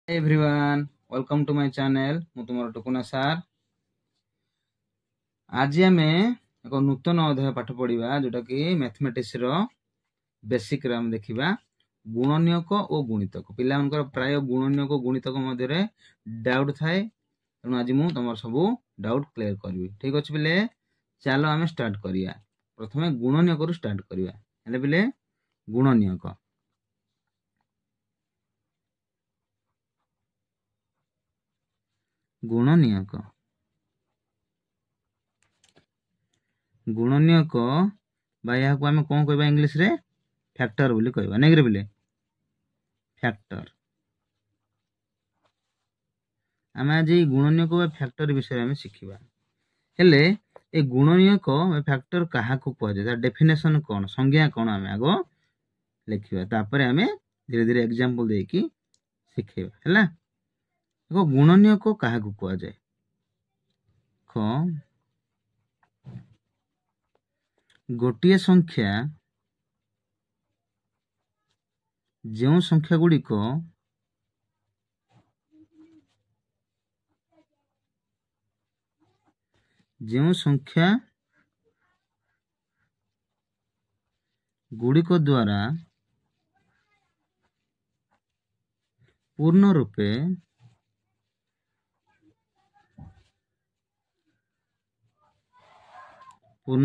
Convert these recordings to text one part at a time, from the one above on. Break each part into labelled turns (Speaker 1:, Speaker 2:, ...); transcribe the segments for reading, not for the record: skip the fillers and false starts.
Speaker 1: Everyone welcome to my channel मु तुमर टुकुना सार। आज आम एक नूतन अध्याय पाठ पढ़ा जोटा कि मैथमेटिक्स रो बेसिक आम देखा गुणनीयक और गुणितक। पिला प्राय गुणनीयक गुणितक मध्य डाउट थाए, तेणु आज मुझे तुम सब डाउट क्लियर करी। ठीक अच्छे पिले, चलो आम स्टार्ट करिया। प्रथमे गुणनीयक रु स्टार्ट करिया। हेले पिले गुणनीयक गुणनीयक गुणनीयक या आम कौन कह इंग्लीश रे फैक्टर बोली कहबा नहीं रे पिले। फैक्टर आम आज गुणनीयक फैक्टर विषय में शिखा। हेले ए गुणनीयक फैक्टर क्या कहुए, डेफिनेशन कौन, संज्ञा कौन आम आग लिखा, तापर आम धीरे धीरे एग्जांपल देकी शिखेबा है। गुणनीयक क्या कहुए, गोटे संख्या जो संख्या गुड़िक द्वारा पूर्ण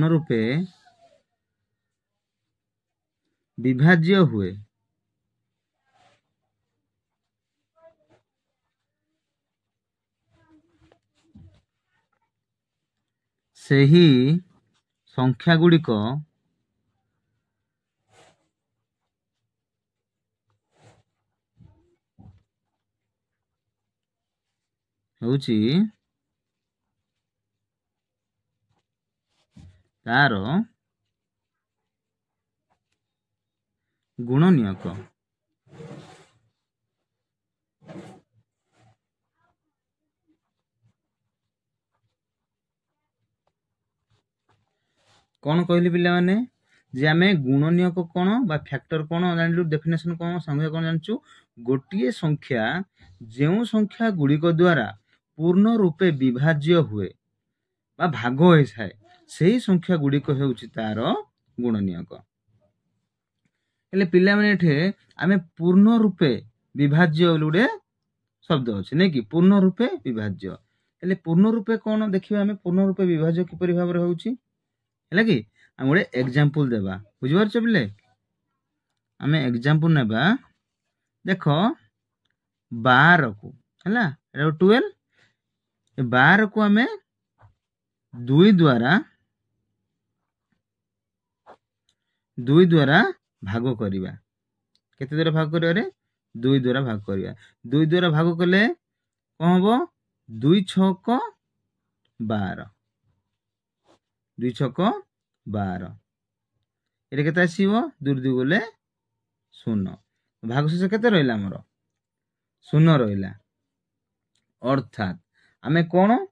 Speaker 1: रूपे विभाज्य हुए, सही संख्या गुड़िक होची तार गुणनीयक। कौन कहली पिला माने जे आमे गुणनीयक कौन बा फैक्टर कौन जानलु, डेफिनेशन कौन, संख्या कौन जानचु। गोटे संख्या जो संख्या गुड़िक द्वारा पूर्ण रूपे विभाज्य हुए बा भाग होई थाए, सही संख्या गुड़िक हेउची तार गुणनीयक। हेले पिला माने एठे आमे पूर्ण रूपे विभाज्य गुड़े शब्द अच्छे नहीं कि पूर्ण रूपे विभाज्य। हेले पूर्ण रूपे कौन देखिबा, आमे पूर्ण रूपे विभाज्य किपरि भाबरे होउची है कि आम गोटे एग्जांपल देबा। बुझिपारछ पिले, आम एग्जांपल नेबा। देख 12 को है 12, 12 को आम 2 द्वारा भाग करिबा। केते द्वारा भाग करिबा रे? 2 द्वारा भाग करिबा। 2 द्वारा भाग कले कौन हबो? 2 छक 12, 2 छक 12। ये केते आसीबो? 2 2 गले 0। भाग शेष केते रहिला हमर? 0 रहिला। अर्थात आमे कोन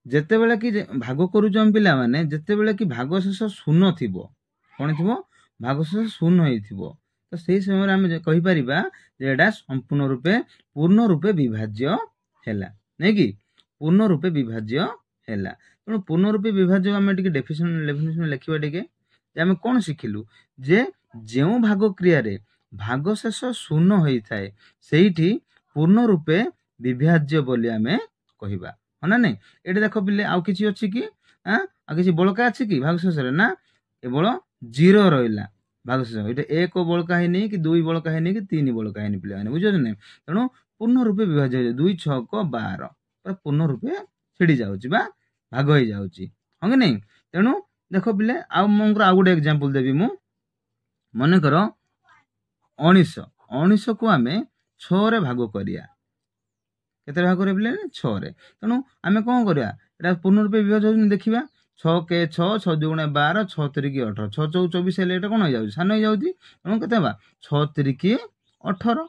Speaker 1: जेते बेले कि भाग करूछ हम पिला माने, जेते बेले कि भाग शेष 0 थिबो, कोन थिबो? भाग शेष 0 होई थिबो, तो सेही समय आमे कहि परिबा जे एडा संपूर्ण रूपे पूर्ण रूपे विभाज्य हैला नै कि पूर्ण रूपे विभाज्य हैला। तेणु पूर्ण रूपे विभाज्य आम डेफिनेशन लिखा टे। आम कौन शिखिलु जे जो भाग क्रिया रे भाग शेष 0 होता है सेठी पूर्ण रूपे विभाज्य बोली आमे कहिबा, हो ना नहीं। ये देख पिले आउ किछि अछि कि आ किछि बळका अछि कि भाग शेष रे ना, केवल 0 रहिला भाग शेष। ये 1 बळका है नहीं कि 2 बळका है नहीं कि 3 बळका है नहीं पिले माने बुझो नै। तेणु पूर्ण रूपे विभाज्य 2 छक 12 पूर्ण रूपे छिड़ी जाउची बा भाग हो जाउची, हाँ कि नहीं। तेणु देख पिले आउ गोटे एग्जांपल देबी मु। मन कर 19 को आमे 6 रे भाग करिया। केते भाग करिया पिले? 6 रे। तेणु आमे कोन करिया, एटा पूर्ण रूपे विभाज्य देखिबा। 6 के 6 6 दुगुणे 12 6 3 18 6 4 24 हेले एटा कोन हो जाउची? सान हो जाउची। तेणु केते बा 6 3 18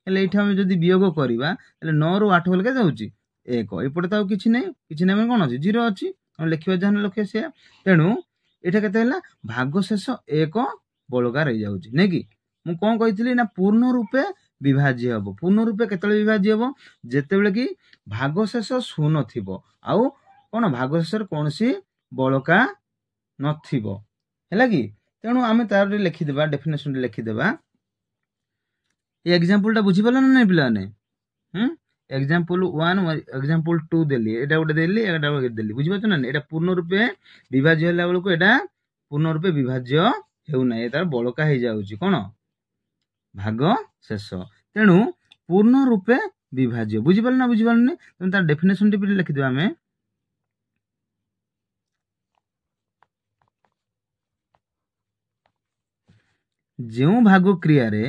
Speaker 1: हेले एठा हम जदी वियोग करिबा हेले 9 रु 8 हेले केते होउची? 1। एपटे तो किछि नै, किछि नै कोन अछि? 0 अछि। हम लिखिबा जहन लखे से। तेणु एठा केते हैला? भाग शेष 1 बळका रहि जाउची नै कि। मु कोन कहितली ना पूर्ण रूपे विभाज्य हम पूर्ण रूपे केतले विभाज्य हम जेतेबेले कि भागशेष शून्य थिबो आउ कोन भागशेष कौन सी बलका नथिबो हैला कि तेणु आमे तार लिखि देबा डेफिनेशन लिखि देबा ये एग्जांपल टा बुझी पाला ना पिला ने एग्जांपल 1 एग्जांपल 2 देली एटा गोटे देली एटा गोटे देली बुझी पाछ ना एटा पूर्ण रूपे विभाज्य होला बेलको एटा पूर्ण रूपे विभाज्य हेउ ना एतार बलका हे जाउची कोन भाग शेष तेणु पूर्ण रूपे विभाज्य बुझी पाल ना बुझी पालने तेणु तार डेफिनेशन टी भी लिखि देबा हमें जेउ भाग क्रिया रे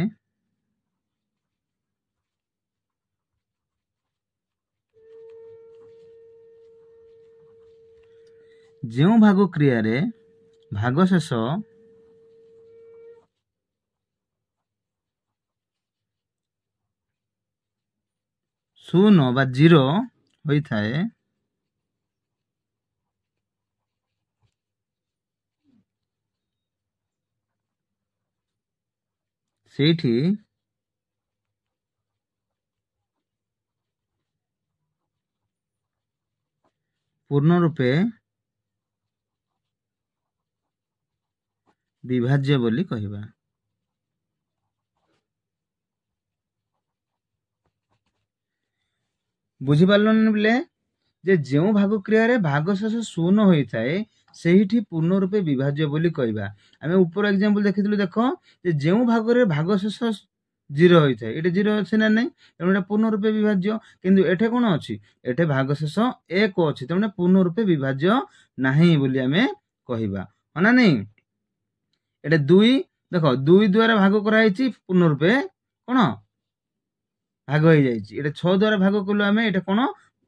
Speaker 1: जेउ भाग क्रिया रे भागशेष शून्य बा जीरो होई थाए सेठी पूर्ण रूपे विभाज्य बोली कहिबा बुझी पारलन बोले जे जेउ भाग क्रिया रे भागशेष शून्य होई थाए सेहिठी पूर्ण रूपे विभाज्य बोली कहिबा आमे ऊपर एग्जांपल देखिथिलु देखो जे जेउ भाग रे भागशेष जीरो होई थाए एटे जीरो अछि ना नै तेणु एटा पूर्ण रूपे विभाज्य किंतु एठे कोन अछि एठे भागशेष 1 अछि तेणु पूर्ण रूपे विभाज्य नाही बोली आमे कहिबा हना नै एटे 2 देखो 2 द्वारा भाग कराइछि पूर्ण रूपे कोन भाग हो जाइछि एटे 6 द्वारा भाग कलु आमे एटा कोन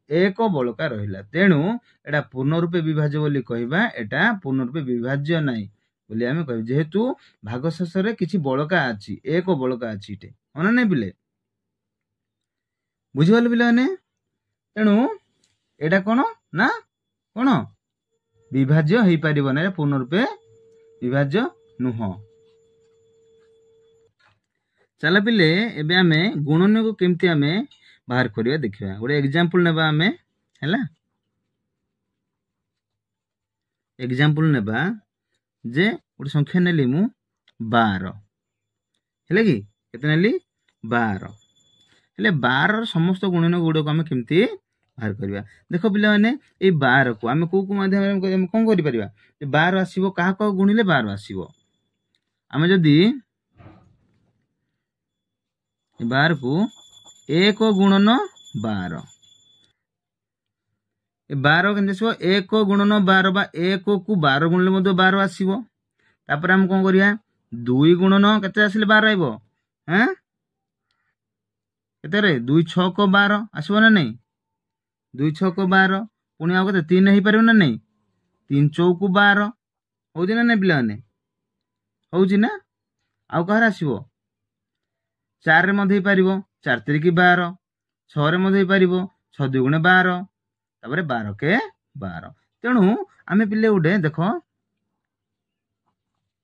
Speaker 1: एक बलका रहिला तेणु एटा पूर्ण रूपे विभाज्य बोली कहिबा एटा पूर्ण रूपे विभाज्य नाही बोली आमे कहि जेहेतु भागशेष रे किछि बलका अछि एक बलका अछि इटे हना नै बिले बुझिबल बिले ने तेणु एटा कोन ना कोन विभाज्य हेई परिबो ना पूर्ण रूपे विभाज्य नुह चला पिले एबे आमे गुणन को केमती आमे बाहर करिया देखिबा गोटे एग्जांपल नेबा आमे हैला एग्जांपल नेबा जे गोटे संख्या नेली मु 12 हैला कि केते नेली 12 हेले 12 र समस्त गुणन गुडो को आमे केमती बाहर करिया देखो पिला माने ए 12 को आमे को माध्यम रे कोन करि परिबा 12 आसीबो काहा को गुणिले 12 आसीबो आमे जदी 12 को 1 गुणन 12 12 केनते आसीबो 1 गुणन 12 बा 1 को 12 गुणले मधे 12 आसीबो तापर हम कोन करिया 2 गुणन केते आसीले 12 आइबो हैं केते रे 2 6 को 12 आसीबो ना नै 2 6 को 12 पुनी आ केते 3 हेई परबो ना नै 3 4 को 12 होउदी ना नै पिला ने होउजी ना आ कहरा आसीबो 4 रे मधे पारिबो 4 3 की 12 6 रे मधे पारिबो 6 2 गुणे 12 तापरे 12 के 12 तेणु आमे पिले उडे देखो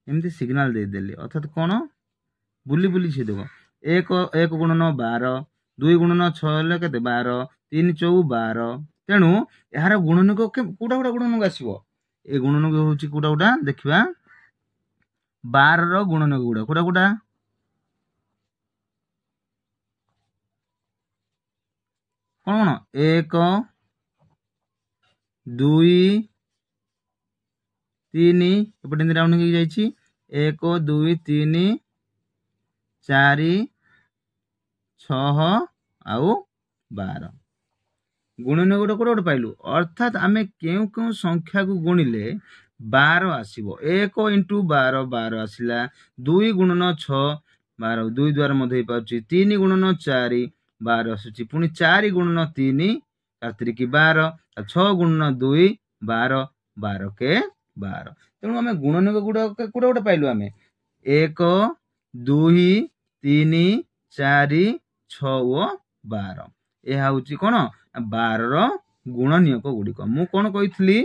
Speaker 1: एमती सिग्नल दे देली अर्थात कोन बुली बुली छी देखो 1 गुणन 12 2 गुणन 6 ले केते 12 3 4 12 तेणु यार गुणन को कोडा कोडा गुणन को आसीबो ए गुणन को होची कोडा कोडा देखिबा 12 रो गुणन को कोडा कोडा कौन 1 2 3 एपटे राउंडिंग हो जाइछि 1 2 3 4 6 आउ 12 गुणन गोटे कोड कोड पाइलु अर्थात आमे केउ केउ संख्या को गुणिले 12 आसीबो 1 * 12 12 आसिला 2 गुणन 6 12 2 द्वारा मधे पाउछि 3 गुणन 4 12 आसुछि पुनी 4 गुणन 3 4 की 12 6 गुणन 2 12 12 के 12 तेणु आमे गुणन गुडा कोडा पाइलु आमे 1 2 3 4 6 ओ 12 ए हाउची कोन 12 रो गुणनीयक गुडी को मु कोन कहितली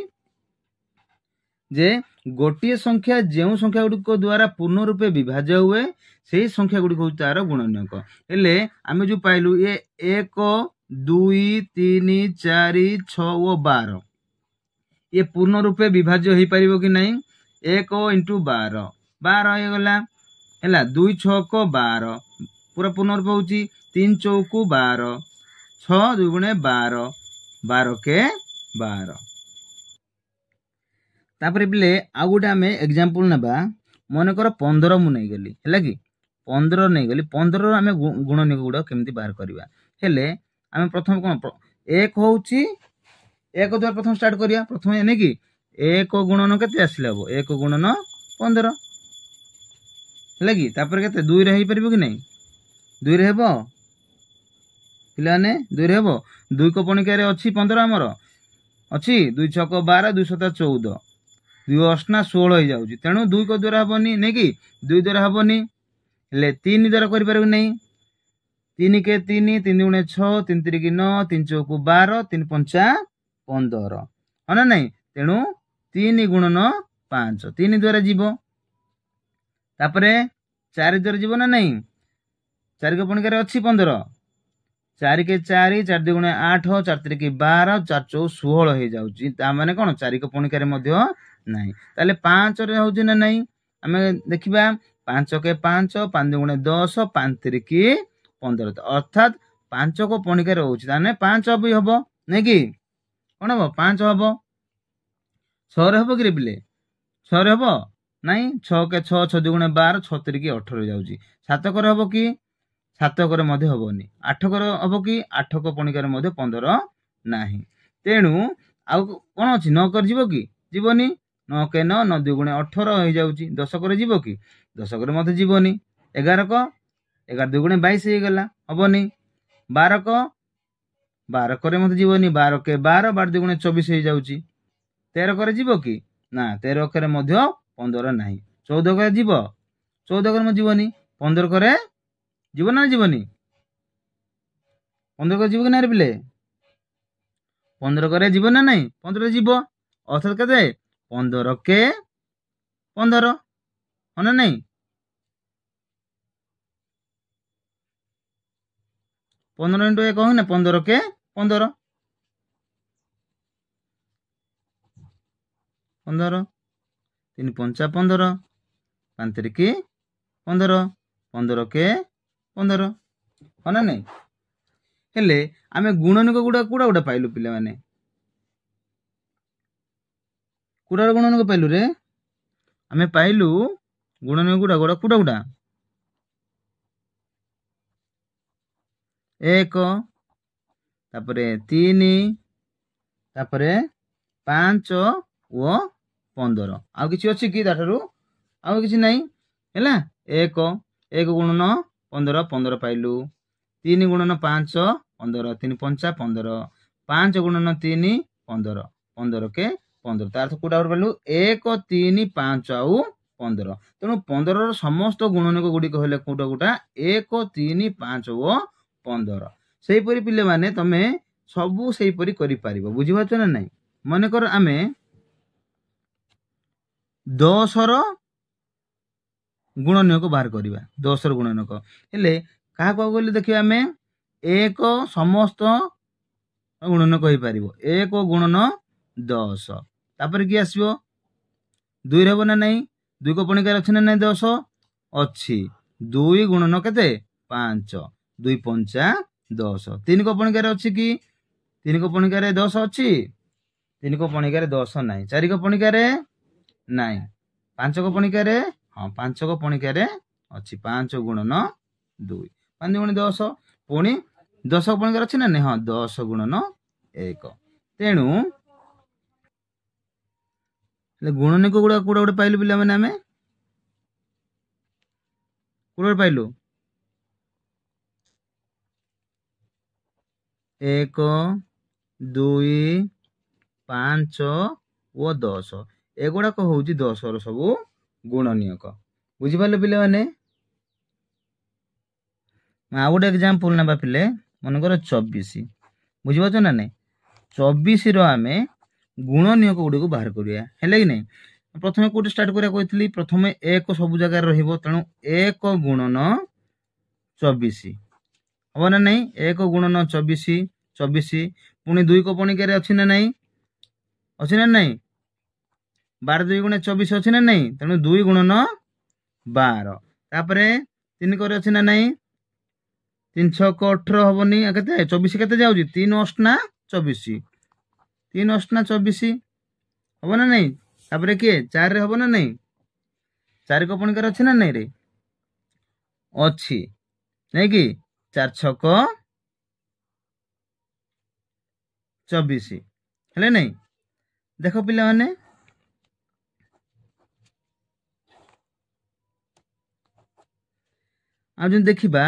Speaker 1: जे गोटे संख्या जो संख्या गुड़िक द्वारा पूर्ण रूपे विभाज्य हुए से संख्या गुड़िक हूँ तार गुणनीयक। हेले आम जो पाइलु ये 1 2 3 4 6 और 12 ये पूर्ण रूपे विभाज्य हो पार कि नहीं? 1 × 12 12 हो गला है 2 6 12 पूरा पूर्ण रूप हूँ 3 चौकु 12 6 2 गुणे 12 12 के 12। तापर पिले आउ गोटे आम एग्जांपल नबा मनकर 15 मु नहीं गली है कि 15 नहीं गली 15 आम गुणनीयक गुड़ा केमती बाहर करवा हेले आम प्रथम कौन 1 हूँ 1 द्वारा प्रथम स्टार्ट करिया प्रथम नहीं कि 1 गुणन के आसले हम 1 गुणन 15 है कि तापर के 2 रे हो पार कि नहीं 2 रे हे पिलाने 2 रे हे 2 को पणिकार अच्छी 15 आमर अच्छी 2 6 12 2 7 14 2 8 16 हो जाऊँगी तेणु 2 को द्वारा हेनी नहीं कि 2 द्वारा हेनी हेले 3 द्वारा कर नहीं 3 के 3 3 गुणे 6 3 3 9 3 चौकु 12 3 5 15 हाँ ना नहीं तेणु 3 गुणन 5 3 द्वारा जीव तापर 4 द्वारा जीव ना नहीं 4 को पणिकार अच्छी 15 4 के 4 4 2 गुणे 8 4 3 के 12 4 4 16 हो जाऊँगी ताने कौन 4 को पणिकार नहीं ताले 5 रे होउची ना नहीं आम देखिबा 5 के 5 5 2 गुणे 10 5 3 की 15 अर्थात 5 को पणिकार होउची ताने 5 अब हबो नहीं कि कौन हम 5 हम 6 रे हबो कि पिले 6 रे हबो नहीं 6 के 6 6 2 गुणे 12 6 3 की 18 हो जाउची 7 करे हबो कि 7 करे मध्ये हबोनी 8 करे हबो कि 8 को पणिकार मध्ये 15 नाही तेणु आउ कोन अछि न कर जीवो कि जीवनी 9 के 9 9 2 गुणे 18 हो जाउची 10 करे जीवो कि 10 करे मध्ये जीवनी 11 को 11 2 गुणे 22 हो गला हबोनी 12 को 12 करे मध्ये जीवनी 12 के 12 12 2 गुणे 24 हो जाउची 13 करे जीवो कि ना 13 करे मध्ये 15 नाही 14 करे जीवो 14 करे मध्ये जीवनी 15 करे जीवन ना जीवनी 15 करे जीव कि ना रे पिले 15 करे जीवन ना नहीं 15 जीव अर्थात केते 15 के 15 हाँ ना नहीं 15 × 1 ना 15 के 15 15 3 5 15 5 3 की 15 15 के 15 हाँ ना नहीं हेले आमे गुणनिक गुड़ा कुड़ा गुड़ा पाइलु पिले माने कुड़ा गुणनिक पाइलु रे आमे पाइलु गुणनिक गुड़ा गुड़ा कुड़ा गुड़ा 1 तापरे 3 तापरे 5 और 15 आउ किछि अछि कि ताठारु आउ किछि नहीं हैला 1 गुणन 15 15 पाइलु 3 गुणन 5 15 3 5 15 5 गुणन 3 15 15 के 15 तार कोटा पाइलु 1 3 5 आउ 15 तेणु 15 समस्त गुणनिक गुड़ी कहले कोटा कोटा 1 3 5 और 15 से परी पिले माने तमे सबू से परी करि पारिबो बुझि पाछो ना नहीं माने कर आमे 10 रो गुणनीयक बाहर करवा 10 गुणनीयक हेले क्या कहले देखिए आम 1 समस्त गुणनीयक हो पार 1 गुणन 10 तापर कि आसो 2 हे ना नहीं 2 को पणिकार अच्छी ना नहीं 10 अच्छी 2 गुणन के 5 2 5 10 3 को पणिकार अच्छी कि 3 को पणिकार 10 अच्छी 3 को पणिकार 10 नहीं 4 को पणिकार नहीं 5 को पणिकार हाँ 5 को पणिकार अच्छी 5 गुणन 2 5 गुण 10 पुणी 10 को पणिकार अच्छी ना नहीं हाँ 10 गुणन 1 तेणु गुणनिक गुड़ा कूड़ा गोटे पाइलु पिला माने आमे कूड़ा पाइलु 1 2 5 और 10 एगुड़ाक हूँ 10 सब गुणनीयक बुझिपारे पिले मैंने आ गोटे एग्जांपल ना पिले मनकर 24 बुझिपार ना नहीं 24 आम गुणनीयक गुड़ी को बाहर करिया है कि नहीं प्रथम कोटे स्टार्ट करिया कहली प्रथम 1 सब जगह रहिबो तेणु 1 गुणन 24 हम ना नहीं 1 गुणन 24 24 पुणी 2 को पणिकार अच्छी ना नहीं अच्छी ना नहीं 12 2 गुणे 24 अच्छी ना नहीं तेणु 2 गुणन 12 तापर 3 करे अच्छी ना नहीं 3 6 18 हबनी केते 24 केते जाउची 3 अष्टना 24 3 अष्टना 24 हब ना नहीं तापर किए 4 रे हब ना नहीं 4 को पणिकार अच्छी ना नहीं रे अच्छी नहीं कि 4 6 24 हेले नहीं देख पिला माने आ जो देखिबा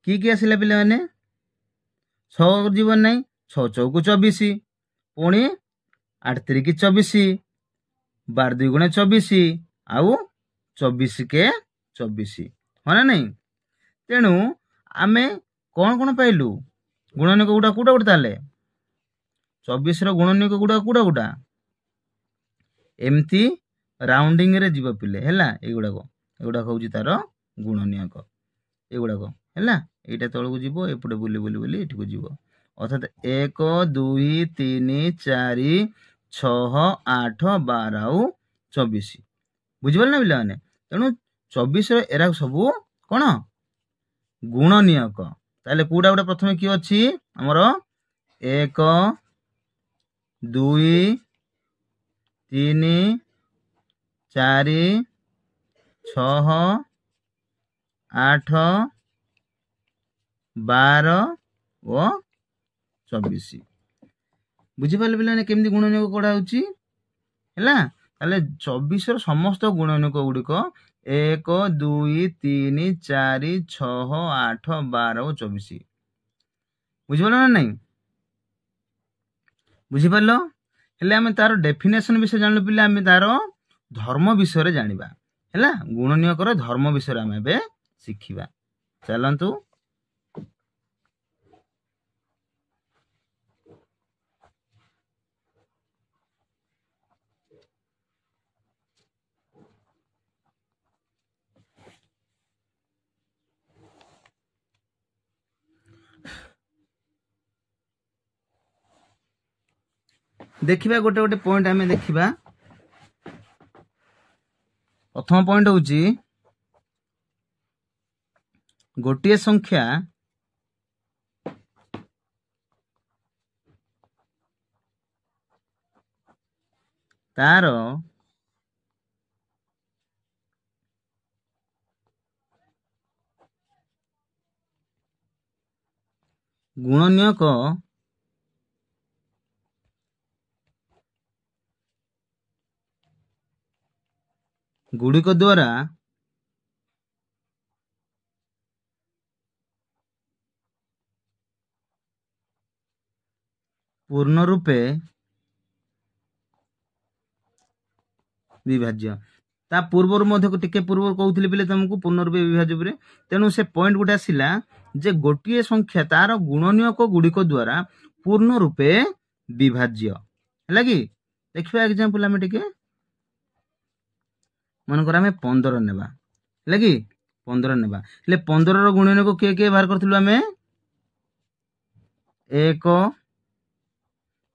Speaker 1: की आसिला पिला माने 6 जीवन नहीं 6 चौको 24 पुणी 8 3 24 12 2 गुणे 24 आउ 24 के 24 हाँ ना नहीं तेणु आमे कौन कौन पाइलु गुणनिक गुड़ा कूटा गुड़ा ताले 24 रो गुणनिक गुड़ा कूटा गुड़ा एमती राउंडिंग रे जीव पिले हैला एगुड़ा होउची तार गुणनिक एगुड़ा हैला एटा तळकु जीव एपटे बुली बुली बुली एठी को जीव अर्थात 1 2 3 4 6 8 12 आउ 24 बुझिबल ना पिला माने तेणु 24 रो एरा सब कोन गुणनियक ताले कूड़ा गुड़ा प्रथमे कि अछि हमर 1 2 3 4 6 8 12 ओ 24 बुझिपाले पिलाने केमती गुणनियक कोड़ा होची हैला ताले 24 रो समस्त गुणनियक गुड़िक 1 2 3 4 6 8 12 और 24 बुझिपाल ना नहीं बुझिपाल हेले आमे तार डेफिनेशन विषय जानलु पिले आमे तार धर्म विषय जानिबा हैला गुणनियकर धर्म विषय आमे बे शिखिबा चलंतु देखिबा गोटे गोटे पॉइंट आमे देखिबा प्रथम पॉइंट होची गोटिए संख्या तार गुणनियक गुड़िक द्वारा पूर्ण रूपे विभाज्य ता पूर्वर मध्य टिके पूर्व कहूली पिले तुमको पूर्ण रूपे विभाज्य पर तेणु से पॉइंट गोटे आसला जे गोटे संख्या तार गुणनियक गुड़िक द्वारा पूर्ण रूपे विभाज्य है कि देखिए एग्जांपल आम टिके मनकर आम 15 नेबा है कि 15 नेबा ले 15 रो गुणनियक किए किए बाहर करथिलु आमे 1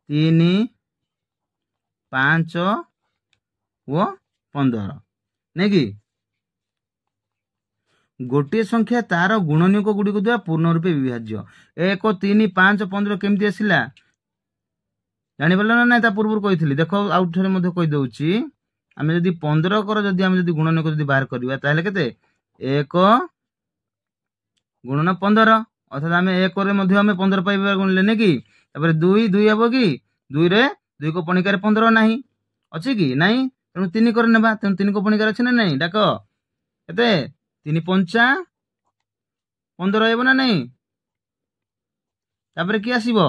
Speaker 1: 3 5 वो 15 नहीं कि गोटे संख्या तार गुणनियक गुड़िक द्वारा पूर्ण रूपे विभाज्य 1 3 5 15 केमती आसिला जानिपाल ना ना पूर्व कही देख आउ थे कही दउची आम जदि 15 कर जदि आम जदि गुणनियक जदि बाहर करबा ताले केते 1 गुणन 15 अर्थात आम 1 रे मध्ये आम 15 पाइबा गुणले ने कि तापर 2 2 हबो कि 2 रे 2 को पणिकार 15 नाही अछि कि नाही तेणु 3 कर नेबा तेणु 3 को पणिकार अछि ना नाही डाक केते 3 5 15 हेबो ना नाही तापर कि आसीबो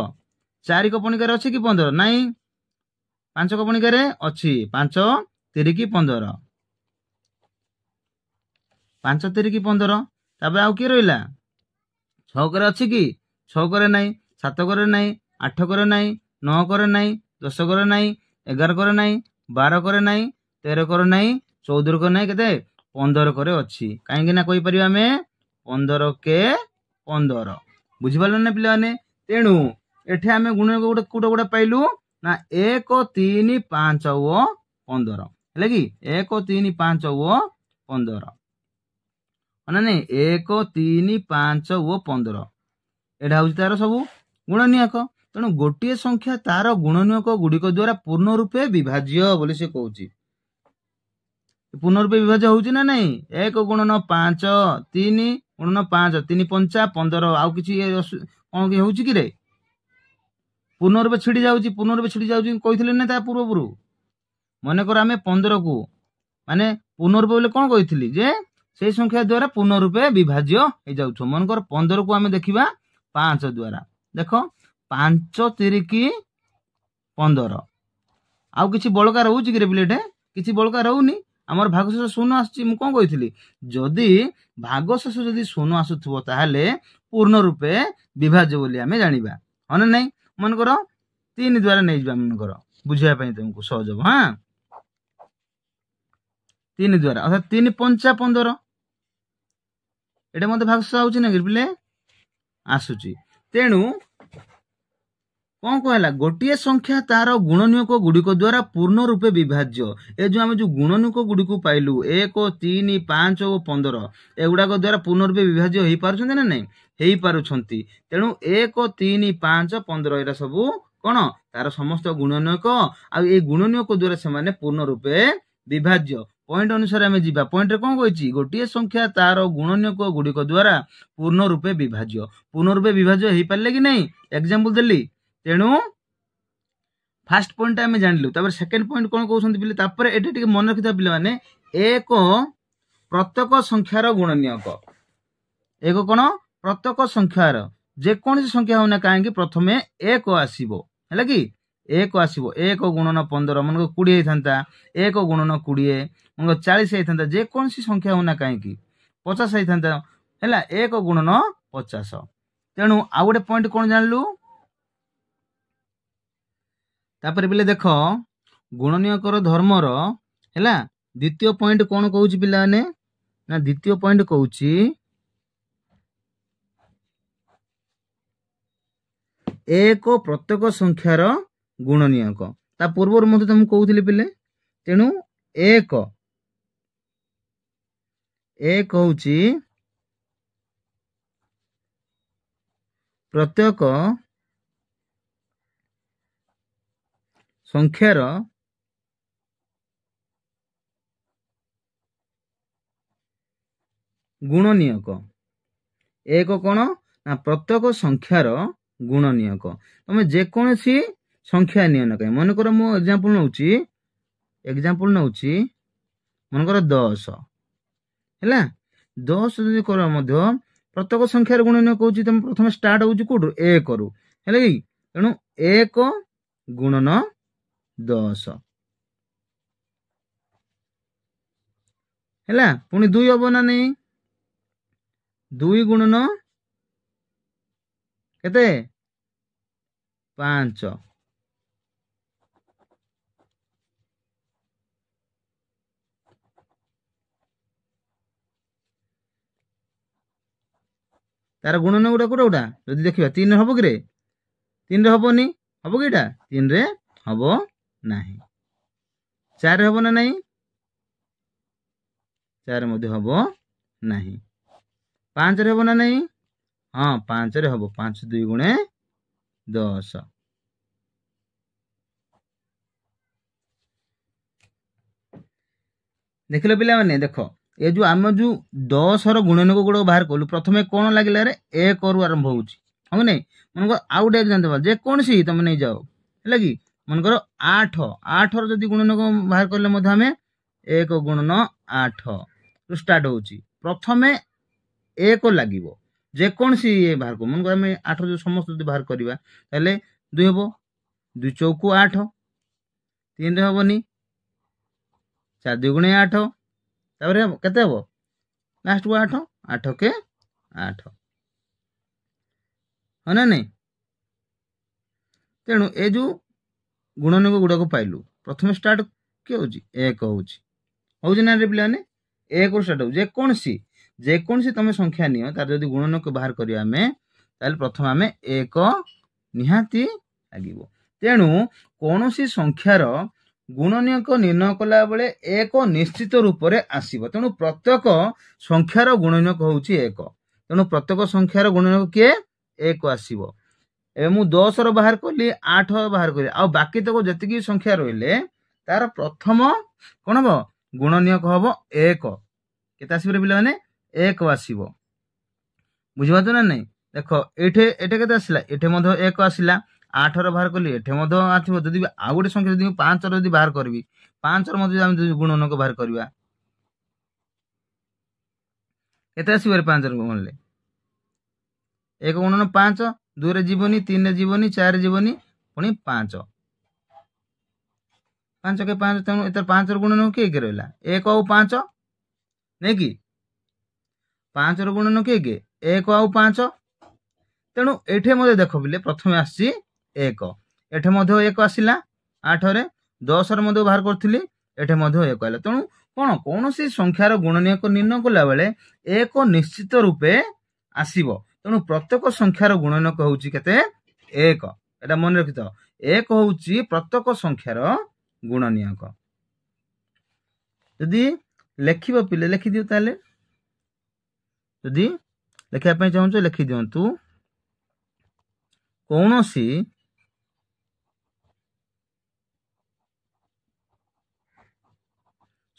Speaker 1: 4 को पणिकार अछि कि 15 नाही 5 को पणिकार अछि 5 3 की 15 5 3 की 15 तापर आउ कि रहिला 6 करे अछि कि 6 करे नाही 7 करे नाही 8 करे नाही 9 करे नहीं, 10 करे नहीं, 11 करे नहीं, 12 करे नहीं, 13 करे नहीं, 14 करे नहीं, केते 15 करे अच्छी कहीं ना कही परिवा आमे 15 के 15 बुझिपाल ना पिलाने। तेणु एठे आमे गुण गोटे कोटा कोटा पाइलु ना 1 3 5 ओ 15 है कि 1 3 5 ओ 15 ना नहीं 1 3 5 ओ 15 एटा हूँ तार सब गुणनियक। तेणु गोटे संख्या तार गुणनियक गुड़िक द्वारा पूर्ण रूपे विभाज्य बोली से कहूँ पूर्ण रूपे विभाज्य होउची ना नहीं 1 गुणन 5 3 गुणन 5 3 5 15 आउ किछि कौन कि होउची कि रे पूर्ण रूपे छिड़ी जाउची पूर्ण रूपे छिड़ी जाउची कहिथिले ना ता पूर्व पूर्व मन कर आमे 15 को माने पूर्ण रूपे बोले कौन कहिथिली जे से संख्या द्वारा पूर्ण रूपे विभाज्य हो जाउछ। मन कर 15 को आमे देखिबा 5 द्वारा देख 5 तिरिकी 15 आउ किछि बळका रहउची कि रे बिलेटे किछि बळका रहउनी आमर भागशेष शून्य आसछि मु कोन कहिथिली जदि भागशेष जदि शून्य आसुथबो ताहाले पूर्ण रूपे विभाज्य बोली आमे जानिबा हन नै। मन कर 3 द्वारा नै जिबा मन कर बुझिया पई तुमको सहज हो। हां 3 द्वारा अर्थात 3 5 15 एटा मते भागशेष आउछि ना गिरबिले आसुची। तेणु कौन कहला गोटे संख्या तार गुणनियक गुड़िक द्वारा पूर्ण रूपे विभाज्य ए जो आम जो गुणनियक गुड़ी को पाइलु 1 3 5 और 15 एगुड़ाक द्वारा पूर्ण रूपे विभाज्य हो पारुछन्ति ना नहीं हो पारुछन्ति। तेणु 1 3 5 15 एटा सब कौन तार समस्त गुणनियक आ गुणनियक द्वारा से पूर्ण रूपे विभाज्य पॉइंट अनुसार आम जा पॉइंट कौन कही गोटे संख्या तार गुणनियक गुड़िक द्वारा पूर्ण रूपे विभाज्य हो पारे कि नहीं एग्जांपल देली। तेणु फास्ट पॉइंट आम जानलु सेकेंड पॉइंट कौन कहते ये मन रखी पिला माने एक प्रत्येक संख्यार गुणनियक एक कौन प्रत्येक संख्यार जेकोसी संख्या होना कहीं प्रथमे एक आसो है कि एक आसो 1 गुणन 15 मन 20 होता 1 गुणन 20 मन 40 होता जेकोसी संख्या होना कहीं 50 होता है 1 गुणन 50। तेणु आउ गोटे पॉइंट कौन जानलु तापर पिले देख गुणनियकर धर्मर है द्वितीय पॉइंट कौन कहूँ पिला ने ना द्वितीय पॉइंट कहूँ एक प्रत्येक संख्यार गुणनियक ता पूर्व मत तुम कहूली पिले। तेणु एक हूँ प्रत्येक संख्यार गुणनियक एक कौन ना प्रत्येक संख्यार गुणनियक तुम जेकोसी संख्या नियन कहीं मनकर मु एग्जांपल नौची मनकर 10 है 10 जदि कर प्रत्येक संख्यार गुणनियक कहूँ तुम प्रथम स्टार्ट होची कोठु 1 रु है कि तेणु 1 गुणन 10 है पुणी 2 हम ना नहीं 2 गुणन केते 5 तार गुणन गुड़ा कोटा गुड़ा जदि देखिबा 3 हम कि 3 हबनी हम कि 3 रे हम नहीं 4 हम ना नहीं 4 मध्य हम नहीं 5 रे हम ना नहीं हाँ 5 रे हम 5 2 गुणे 10 देख लो पिला माने देख ये जो आम जो 10 गुणनियक गुड़ा बाहर कलु प्रथमे कौन लगे रे 1 रु आरंभ होउची हम नहीं मन आउ गोटे एग्जांपल जे कौन सी तुम नहीं जाओ है कि मनकर 8 जदि गुणनियक बाहर कले आम 1 गुणन 8 रु स्टार्ट होउची प्रथमे 1 लगे जेकोसी ये बाहर कर मन आम 8 जो समस्त जो बाहर करवा 2 हम 2 चौकु 8 3 रे हमनी 4 2 गुणे 8 तापर केते हम लास्ट को 8 8 के 8 है ना नहीं तेणु ए जो गुणनियोग गुड़ाक पाइलु प्रथम स्टार्ट किए हूँ एक हूँ ना रे पे एक स्टार्ट हो जेकोसी तुम संख्या नियो तार जब गुणनियोग बाहर करिया आमे प्रथम आम एक निहाती लगे तेणु कौन सी संख्यार गुणनियोग निर्णय कला बेले एक निश्चित रूप से आसब तेणु प्रत्येक संख्यार गुणनियोग हूँ एक तेणु प्रत्येक संख्यार गुणनियोग किए एक आसब ए मु 10 रो बाहर कली 8 बाहर कली आ बाकी तक जतिकी संख्या रहिले तार प्रथम कौन हम गुणनियोग हम एक केते आसब रे पिला माने एक आसब बुझिपारछ ना नहीं देख एठे एठे केते आसिला एठे मधो एक आसिला 8 रो बाहर कली एठे मधो आथिबो जदि आ गोटे संख्या जदि 5 रो जदि बाहर करबी 5 रो मधो हम गुणनियोग बाहर करबा केते आसिब रे 5 रो गुणले एक गुणन 5 2 रे जीवनी 3 रे जीवनी 4 रे जीवनी पुणी 5 5 के 5 तेणु एतर 5 रो गुणन के रहला 1 और 5 नहीं कि 5 रो गुणन के 1 और 5 तेणु एठे मधे देख बिले प्रथम आसी 1 एठे मधे 1 आसिला 8 रे 10 रे मधे बाहर करथिली एठे मधे 1 आइला तेणु कौन सी संख्यार गुणनियोग निर्णय कला बेले एक निश्चित रूपे आसीबो तेणु प्रत्येक संख्यार गुणनियोग हूँ केते एक एटा मन रखि तो एक हूँ प्रत्येक संख्यार गुणनियोग जदि लेखिब पिले लिखि दियो ताले जदि लिखा पे चाहूँ लिखि दियंतु कौन सी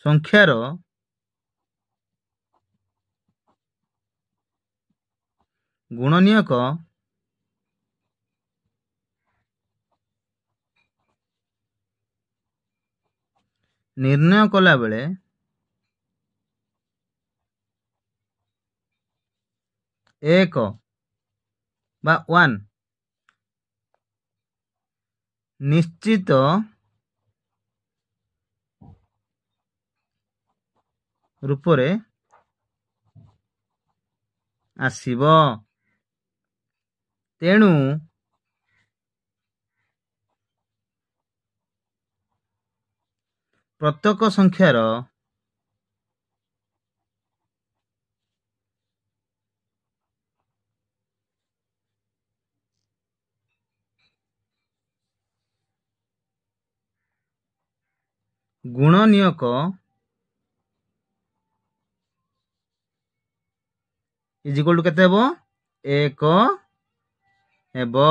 Speaker 1: संख्यार गुणनियोग निर्णय कला बेले एक बा 1 निश्चित रूप रे आसीब तेणु प्रत्येक संख्यार गुणनियोग इज इक्वल टू केते हेबो एक हेबो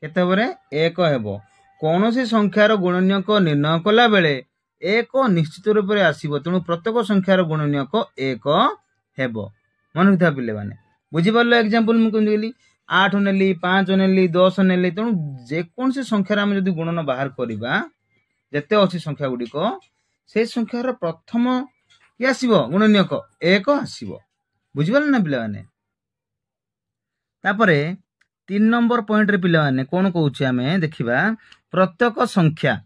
Speaker 1: केते हेबो रे एक हेबो कौन सी संख्यार गुणनियोग निर्णय कला बेले एक निश्चित रूप से आसीबो तेणु प्रत्येक संख्यार गुणनियोग एक हेबो मन रखिथा पिले माने बुझी पारलो एग्जांपल मु केमि गेली 8 नेली 5 नेली 10 नेली तेणु जेकोसी संख्यार हम जदि गुणन बाहर करिबा जेते अछि संख्या गुडी को से संख्यार प्रथम कि आसीबो गुणनियोग एक आसीबो बुझी पारलो ना पिले माने तापरे 3 नंबर पॉइंट रे पिले माने कोन कहूछि हमें देखिबा प्रत्येक संख्या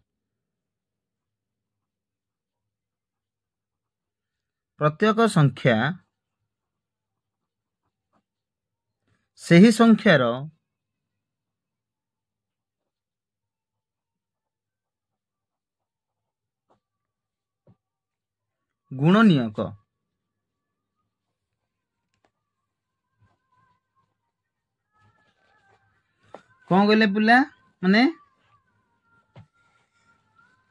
Speaker 1: सही संख्यार गुणनियोग कौन कहले पिला माने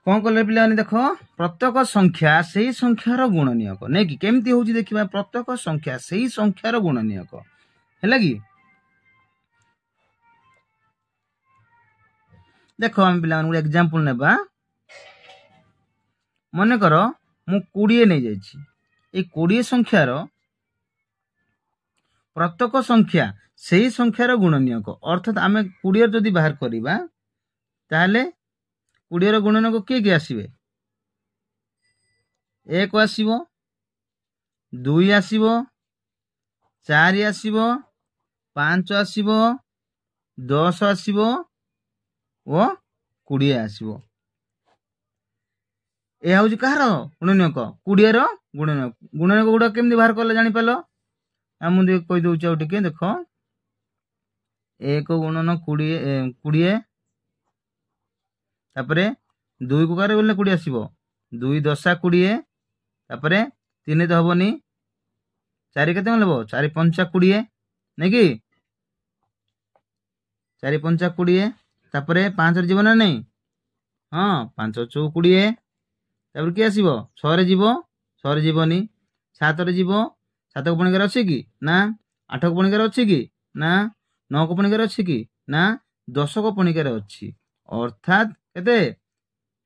Speaker 1: कौन कहले पिला माने देखो प्रत्येक संख्या सही संख्यार गुणनियोग नहीं कि केमती होउची देखिबा प्रत्येक संख्या सही संख्यार गुणनियोग हैला कि देखो हम पिला माने एग्जांपल नेबा मने करो मु 20 नहीं जाइछि ए 20 संख्यार प्रत्येक संख्या सही संख्यार गुणनियोग अर्थात आमे 20 जदि बाहर करिबा ताहले 20 गुणनियोग के आसीबे 1 आसीबो 2 आसीबो 4 आसीबो 5 आसीबो 10 आसीबो ओ 20 आसीबो ए हउजी कहार गुणनियोग 20 रो गुणनियोग गुडा केमदी बाहर करले जानि पालो हम कहि दउछ टिके देखो 1 गुणन 20 तापरे 2 को कार बोले 20 आसीबो 2 10 20 तापरे 3 तो हबनी 4 केते लेबो 4 5 20 नै कि 4 5 20 तापरे 5 रे जीवो ना नहीं हाँ 5 चौ 20 तापर कि आसीबो 6 रे जीवो 6 रे जीवनी 7 रे जीवो 7 को पणिकार अछि कि ना 8 को पणिकार अछि कि ना 9 को पणिकार अछि कि ना 10 को पणिकार अछि अर्थात केते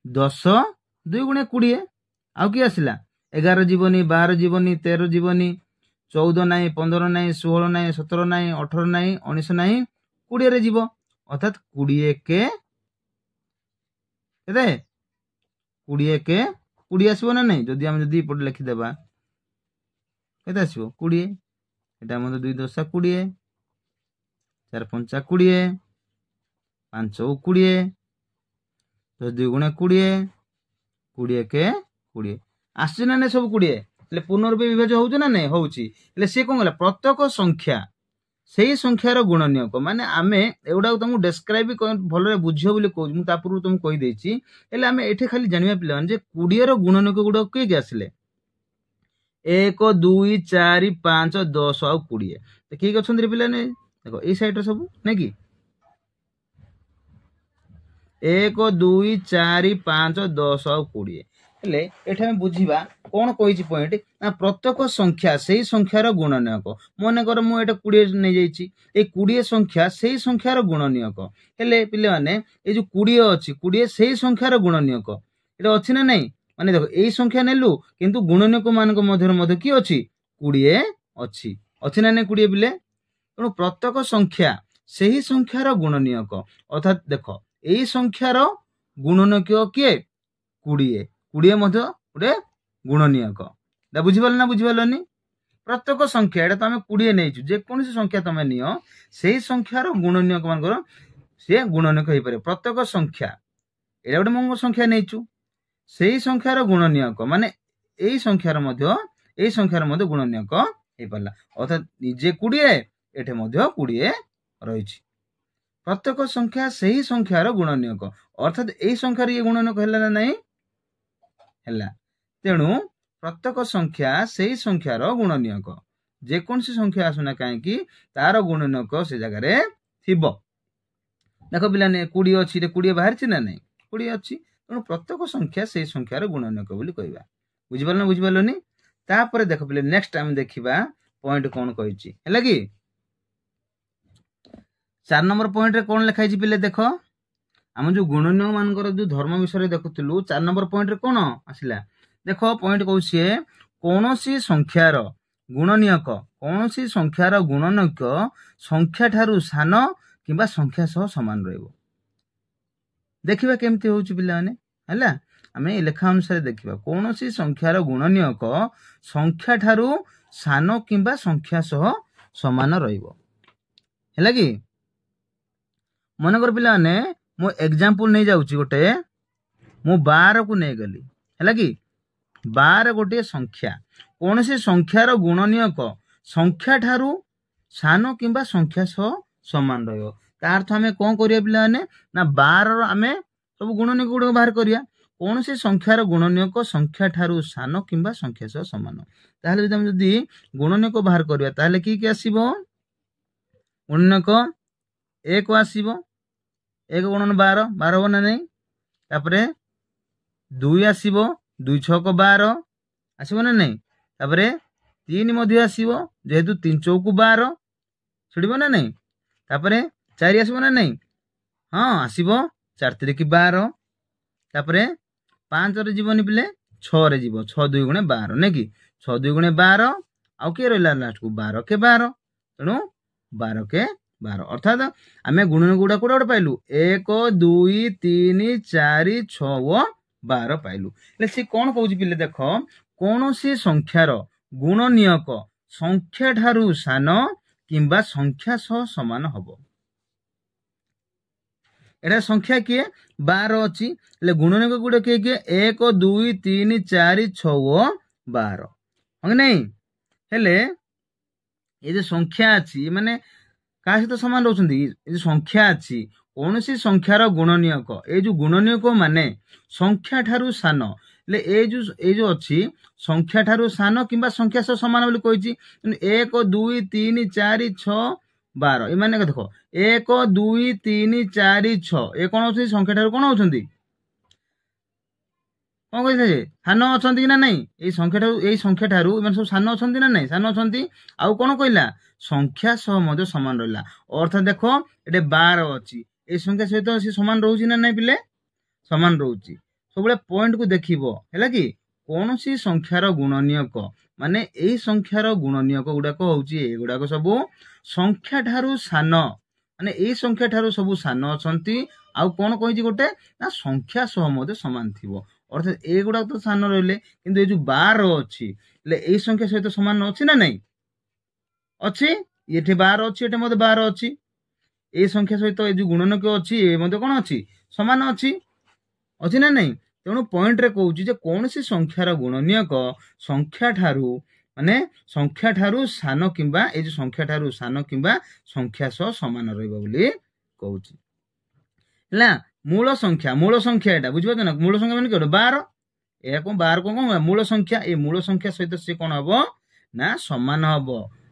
Speaker 1: 10 2 गुणे 20 आउ कि आसिला 11 जीवनी 12 जीवनी 13 जीवनी 14 नाही 15 नाही 16 नाही 17 नाही 18 नाही 19 नाही 20 रे जीवो अर्थात 20 के केते 20 के 20 आसीबो ना नहीं जदि हम जदि पट लिखि देबा केते आसीबो 20 एटा हम 2 10 20 4 5 20 5 20 10 2 गुणे 20 20 के 20 आसी ना नहीं सब 20 ले पुनर्बे विभाज्य होउछ ना नहीं होउची ले से कोन गला प्रत्येक संख्या सेही संख्यार गुणनीयक माने आमे एउडा तुमको डिस्क्राइब भलरे बुझियो बोली कहू मु तापुरु तुम कहि देछि एले आमे एठे खाली जानिबा पिलान जे 20 रो गुणनीयक गुडा के आसिले 1 2 4 5 10 आ 20 तो के अछन रे पिला ने देखो ए साइड रो सब नै कि 1 2 4 5 10 आ 20 हेले एठे हम बुझिबा कोन कहिछि पॉइंट ना प्रत्येक संख्या सेही संख्यार गुणनीयक मने कर मु एटा 20 नै जाईछि ए 20 संख्या सेही संख्यार गुणनीयक हेले पिले माने ए जो 20 अछि 20 सेही संख्यार गुणनीयक एटा अछि ना नै माने देखो एई संख्या नेलु किंतु गुणनीयक मानक मध्य की अछि 20 अछि अछि ना नै 20 पिले तणु प्रत्येक संख्या सेही संख्यार गुणनीयक अर्थात देखो एई संख्यार गुणनीयक के 20 20 मध्य गोटे गुणनीयक दा बुझिबल ना बुझिबलनी प्रत्येक संख्या एटा तमे 20 नेइछु जे कोनसी संख्या तमे नियो सेही संख्यार गुणनीयक मानकर से गुणनीयक हेइ पारे प्रत्येक संख्या एटा गोटे मंग संख्या नेइछु सेही संख्यार गुणनीयक माने एई संख्यार मध्य गुणनीयक हेइ पाला अर्थात निजे 20 एठे मध्य 20 रहिछि प्रत्येक संख्या सेही संख्यार गुणनीयक अर्थात एई संख्यार ये गुणनीयक हैला ना नहीं हैला तेणु प्रत्येक संख्या सेही संख्यार गुणनीयक जे कोन सी संख्या आसुना काहे कि तार गुणनीयक से जगह रे थिबो देखो पिलाने 20 अछि रे 20 बाहर छि ना नहीं 20 अछि तेणु प्रत्येक संख्या सेही संख्यार गुणनीयक बोली कहबा बुझिबलनी तापर देखो पिले नेक्स्ट टाइम देखिबा पॉइंट कोन कहिछि हैला कि 4 नंबर पॉइंट रे कोन लिखाइ छि पिले देखो हम जो गुणनीयक मानकर जो धर्म विषय देखुथिलु 4 नंबर पॉइंट रे कोन आसिला देखो पॉइंट कहउछि कोनोसी संख्यार गुणनीयक संख्या ठारू सान किबा संख्या सह समान रहइबो देखिबा केमति होउछि पिला माने हला हमें लेखा अनुसार देखिबा कोनोसी संख्यार गुणनीयक संख्या ठारू सान किबा संख्या सह समान रहइबो हैला कि मनकर पिला माने मो एग्जांपल नै जाउछि गोटे मो 12 को नै गली हैला कि 12 गोटे संख्या कोनोसी संख्यार गुणनीयक संख्या ठारू सान किबा संख्या सह समान रहइबो ता अर्थ हमें कोन करिया पिला माने ना 12 रो हमें सब गुणनीयक गुड बाहर करिया कोनोसी संख्यार गुणनीयक संख्या ठारू सान किबा संख्या सह समान ताहले जदि हम जदि गुणनीयक बाहर करिया ताहले की आसीबो गुणनीयक 1 आसीबो 1 गुणन 12 12 बना नहीं तापरे 2 आसीबो 2 6 को 12 आसीबो ना नहीं तापरे 3 मध्य आसीबो जेहेतु 3 चौक 12 छुड़िबो ना नहीं तापरे 4 आसीबो ना नहीं हां आसीबो 4 3 की 12 तापरे 5 रे जीवनी पिले 6 रे जीवो 6 2 गुणे 12 नै कि 6 2 गुणे 12 आउ के रहला लास्ट को 12 के 12 तणु 12 के 12 अर्थात आमे गुणन गुडा कोडा पाइलु 1 2 3 4 6 12 पाइलु ले से कोन कहउछि पिले देखो कोनोसी संख्यार गुणनीयक संख्या ठारू सान किबा संख्या सह समान हबो एटा संख्या के 12 अछि ले गुणनीयक गुडा के 1 2 3 4 6 12 हम नहीं हेले ए जे संख्या अछि माने କାହା ସହିତ ସମାନ ରହୁଛନ୍ତି? ଏ ଯୋଉ ସଂଖ୍ୟା ଅଛି, କୌଣସି ସଂଖ୍ୟାର ଗୁଣନୀୟକ, ଏଇ ଯୋଉ ଗୁଣନୀୟକ ମାନେ ସଂଖ୍ୟା ଠାରୁ ସାନ, ହେଲେ ଏଇ ଯୋଉ ଅଛି ସଂଖ୍ୟା ଠାରୁ ସାନ କିମ୍ବା ସଂଖ୍ୟା ସହ ସମାନ ବୋଲି କହିଛି। 1 2 3 4 6 12 ଏମାନେ ଦେଖ 1 2 3 4 6 ଏ କଣ ହଉଛି? ସଂଖ୍ୟା ଠାରୁ କଣ ହଉଛନ୍ତି? କଣ କହିଲେ ଯେ ସାନ ଅଛନ୍ତି କି ନା ନାଇଁ? ଏଇ ସଂଖ୍ୟା ଠାରୁ ଏମାନେ ସବୁ ସାନ ଅଛନ୍ତି ନା ନାଇଁ? ସାନ ଅଛନ୍ତି। ଆଉ କଣ କହିଲା? ସଂଖ୍ୟା ସହ ମଧ୍ୟ ସମାନ ରହିଲା। ଅର୍ଥାତ ଦେଖ ଏଠି 12 ଅଛି, ଏଇ ସଂଖ୍ୟା ସହିତ ସେ ସମାନ ରହୁଛି ନା ନାଇଁ ପିଲେ? ସମାନ ରହୁଛି। ସବୁବେଳେ ପଏଣ୍ଟକୁ ଦେଖିବ ହେଲା କି, କୌଣସି ସଂଖ୍ୟାର ଗୁଣନୀୟକ ମାନେ ଏଇ ସଂଖ୍ୟାର ଗୁଣନୀୟକ ଗୁଡାକ ହଉଛି ଏଗୁଡାକ ସବୁ ସଂଖ୍ୟା ଠାରୁ ସାନ, ମାନେ ଏଇ ସଂଖ୍ୟା ଠାରୁ ସବୁ ସାନ ଅଛନ୍ତି। ଆଉ କଣ କହିଛି ଗୋଟେ ନା ସଂଖ୍ୟା ସହ ମଧ୍ୟ ସମାନ ଥିବ। ଅର୍ଥାତ ଏଗୁଡାକ ତ ସାନ ରହିଲେ, କିନ୍ତୁ ଏଇ ଯୋଉ 12 ଅଛି ହେଲେ ଏଇ ସଂଖ୍ୟା ସହିତ ସମାନ ଅଛି ନା ନାଇଁ? ଅଛି। ଏଠି 12 ଅଛି, ଏଠି ମଧ୍ୟ 12 ଅଛି। ଏଇ ସଂଖ୍ୟା ସହିତ ଏଇ ଯୋଉ ଗୁଣନକ ଅଛି ଏ ମଧ୍ୟ କଣ ଅଛି? ସମାନ ଅଛି ନା ନାଇଁ? ତେଣୁ ପଏଣ୍ଟରେ କହୁଛି ଯେ କୌଣସି ସଂଖ୍ୟାର ଗୁଣନୀୟକ ସଂଖ୍ୟା ଠାରୁ ସାନ କିମ୍ବା ଏଇ ଯୋଉ ସଂଖ୍ୟା ଠାରୁ ସାନ କିମ୍ବା ସଂଖ୍ୟା ସହ ସମାନ ରହିବ ବୋଲି କହୁଛି। ହେଲା, ମୂଳ ସଂଖ୍ୟା ଏଟା ବୁଝିପାରୁଛ ନା? ମୂଳ ସଂଖ୍ୟା ମାନେ କଣ? 12। ଏହା କଣ 12 କଣ ମୂଳ ସଂଖ୍ୟା। ଏଇ ମୂଳ ସଂଖ୍ୟା ସହିତ ସିଏ କଣ ହବ ନା ସମାନ ହବ।